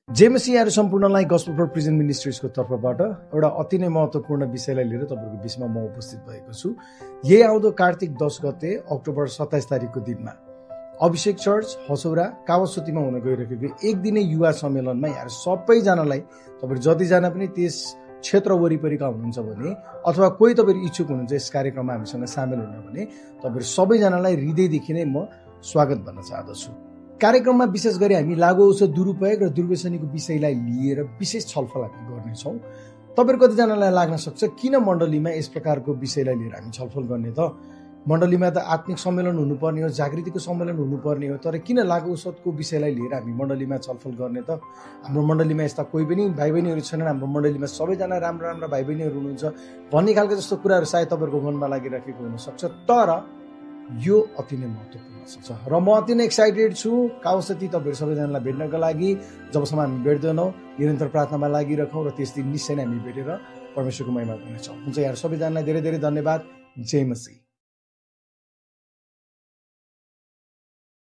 जेएमसीहरू सम्पूर्णलाई gospel for prison मिनिस्ट्रिजको तर्फबाट एउटा अति नै महत्त्वपूर्ण विषयलाई लिएर तपाईँहरूको बिचमा म उपस्थित भएको छु। यही आउँदो कार्तिक 10 गते अक्टोबर 27 तारिकको दिनमा अभिषेक चर्च हसौरा कावासुतीमा हुन गइरहेको एक दिने युवा सम्मेलनमा यहाँ सबैजनालाई तपाईँहरू जतिजना पनि त्यस क्षेत्र वरिपरिका हुनुहुन्छ भने अथवा कोही तपाईँहरू इच्छुक हुनुहुन्छ यस कार्यक्रममा हामीसँग सामेल हुन भने तपाईँहरू सबैजनालाई हृदयदेखि नै म स्वागत भन्न चाहदछु। कार्यक्रममा विशेष गरी हामी लागु औषध दुरुपयोग र दुर्व्यसनीको विषयलाई लिएर विशेष छलफल हामी गर्नेछौँ। तपाईँहरू कतिजनालाई लाग्न सक्छ किन मण्डलीमा यस प्रकारको विषयलाई लिएर हामी छलफल गर्ने त? मण्डलीमा त आत्मिक सम्मेलन हुनुपर्ने हो, जागृतिको सम्मेलन हुनुपर्ने हो, तर किन लागु औषधको विषयलाई लिएर हामी मण्डलीमा छलफल गर्ने त? हाम्रो मण्डलीमा यस्ता कोही पनि भाइ बहिनीहरू छैनन्, हाम्रो मण्डलीमा सबैजना राम्रा राम्रा भाइ बहिनीहरू हुनुहुन्छ भन्ने खालको जस्तो कुराहरू सायद तपाईँहरूको मनमा लागिराखेको हुनसक्छ, तर यो अति नै महत्त्वपूर्ण छ र म अति नै एक्साइटेड छु कावासुती तपाईँहरू सबैजनालाई भेट्नको लागि। जबसम्म हामी भेट्दैनौँ निरन्तर प्रार्थनामा लागिरहौँ र त्यस दिन निश्चय नै हामी भेटेर परमेश्वरको महिमा गर्नेछौँ। हुन्छ, यहाँ सबैजनालाई धेरै धेरै धन्यवाद। जय मसीह।